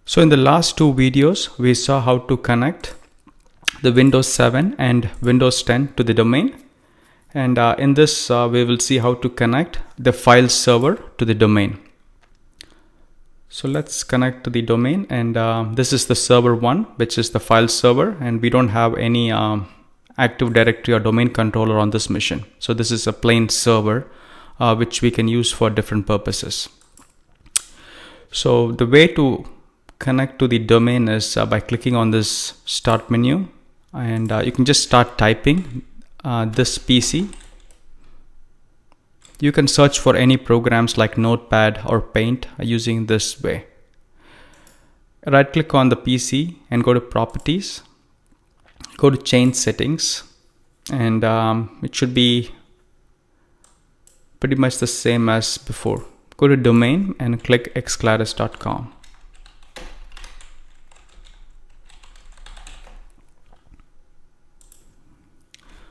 So in the last two videos, we saw how to connect the Windows 7 and Windows 10 to the domain. And in this, we will see how to connect the file server to the domain. So let's connect to the domain, and this is the server 1, which is the file server, and we don't have any Active Directory or domain controller on this machine. So this is a plain server which we can use for different purposes. So the way to connect to the domain is by clicking on this start menu, and you can just start typing this PC. You can search for any programs like Notepad or Paint using this way. Right click on the PC and go to Properties, go to Change Settings, and it should be pretty much the same as before. Go to Domain and click xclaris.com.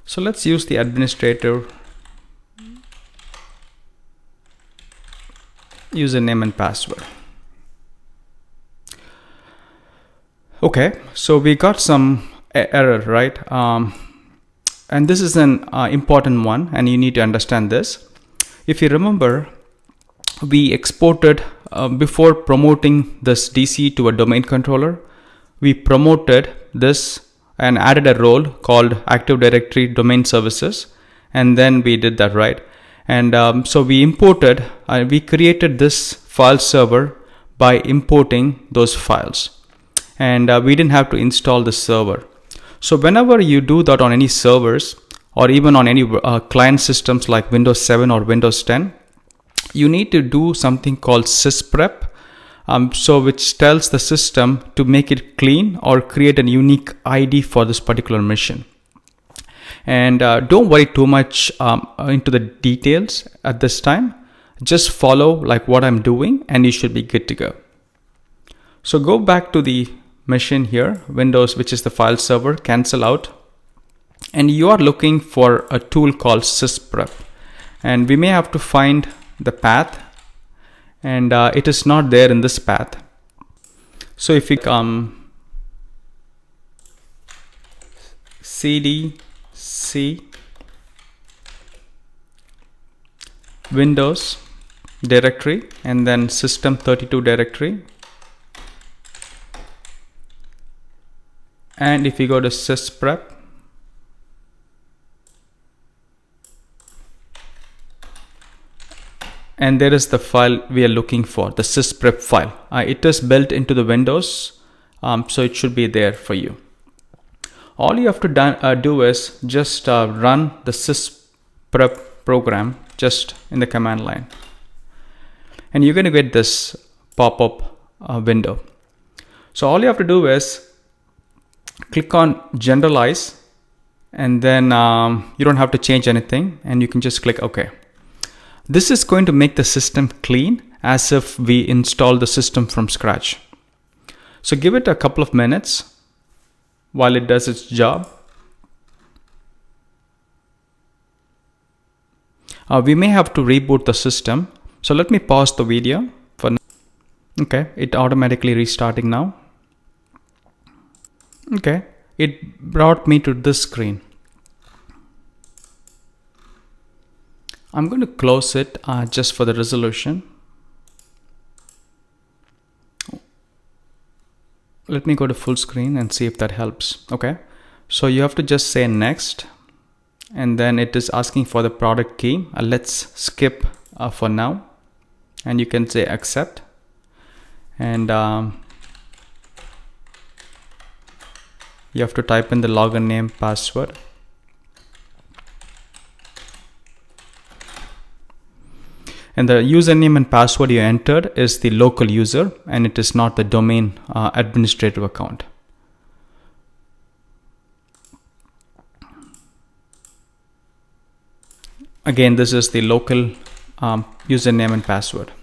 So let's use the administrator username and password. Okay, so we got some error, right? And this is an important one, and you need to understand this. If you remember, we exported before promoting this DC to a domain controller, we promoted this and added a role called Active Directory Domain Services, and then we did that, right? And so we imported, we created this file server by importing those files, and we didn't have to install the server. So whenever you do that on any servers or even on any client systems like Windows 7 or Windows 10, you need to do something called Sysprep, so which tells the system to make it clean or create a unique ID for this particular machine. And don't worry too much into the details at this time. Just follow like what I'm doing and you should be good to go. So go back to the machine here, Windows, which is the file server, cancel out. And you are looking for a tool called Sysprep. And we may have to find the path, and it is not there in this path. So if we cd C Windows directory and then system32 directory, and if you go to Sysprep, and there is the file we are looking for, the Sysprep file. It is built into the Windows, so it should be there for you. All you have to do is just run the Sysprep program just in the command line, and you're going to get this pop-up window. So all you have to do is click on Generalize, and then you don't have to change anything, and you can just click OK. This is going to make the system clean as if we installed the system from scratch. So give it a couple of minutes while it does its job. We may have to reboot the system. So let me pause the video for now. Okay, it automatically restarting now. Okay, it brought me to this screen. I'm going to close it just for the resolution. Let me go to full screen and see if that helps. Okay, so you have to just say next, and then it is asking for the product key. Let's skip for now, and you can say accept, and you have to type in the login name, password. And the username and password you entered is the local user, and it is not the domain administrator account. Again, this is the local username and password.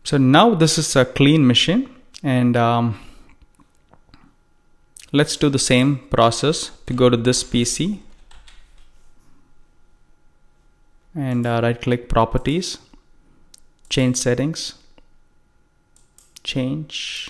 So now this is a clean machine, and let's do the same process to go to this PC. and right click properties, change settings, change.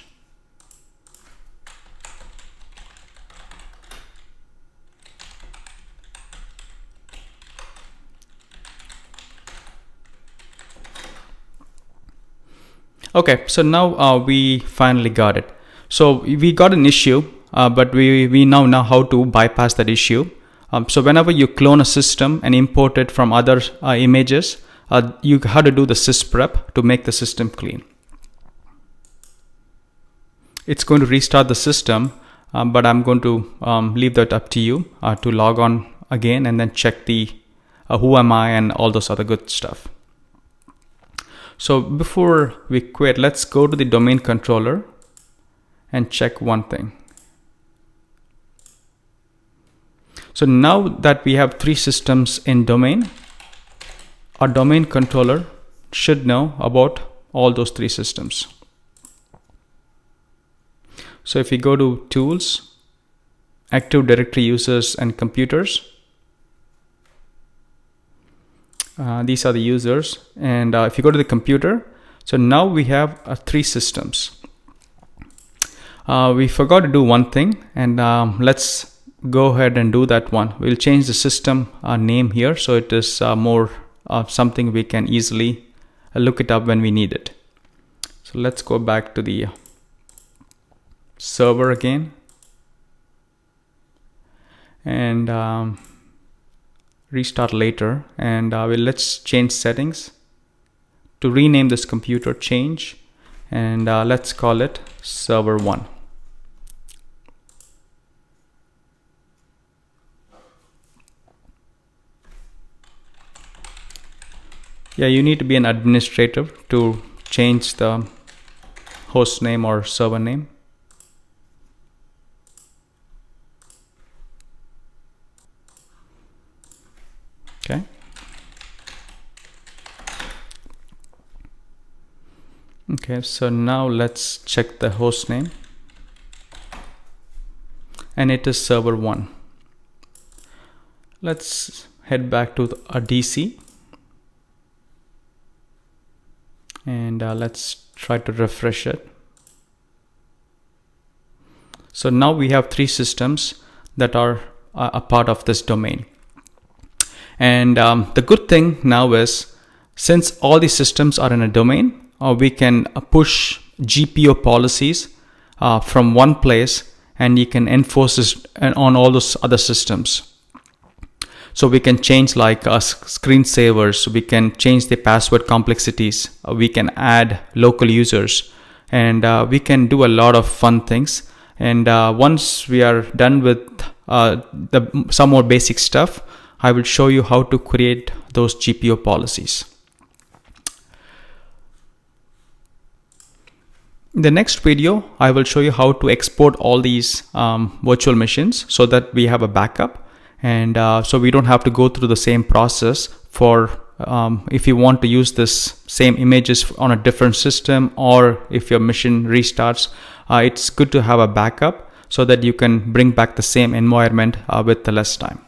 Okay, so now we finally got it. So we got an issue, but we now know how to bypass that issue. So whenever you clone a system and import it from other images, you have to do the Sysprep to make the system clean. It's going to restart the system, but I'm going to leave that up to you to log on again and then check the who am I and all those other good stuff. So before we quit, let's go to the domain controller and check one thing. So now that we have 3 systems in domain, our domain controller should know about all those 3 systems. So if we go to Tools, Active Directory Users and Computers, these are the users, and if you go to the computer, so now we have 3 systems. We forgot to do one thing, and let's go ahead and do that one. We'll change the system name here so it is more something we can easily look it up when we need it. So let's go back to the server again, and restart later, and let's change settings to rename this computer, change, and let's call it server 1. Yeah, you need to be an administrator to change the host name or server name. Okay. Okay, so now let's check the host name, and it is server 1. Let's head back to our DC, and let's try to refresh it. So now we have 3 systems that are a part of this domain. And the good thing now is, since all these systems are in a domain, we can push GPO policies from one place, and you can enforce this on all those other systems. So we can change like screensavers, we can change the password complexities, we can add local users, and we can do a lot of fun things. And once we are done with some more basic stuff, I will show you how to create those GPO policies. In the next video, I will show you how to export all these virtual machines so that we have a backup, and so we don't have to go through the same process for if you want to use this same images on a different system, or if your machine restarts. It's good to have a backup so that you can bring back the same environment with less time.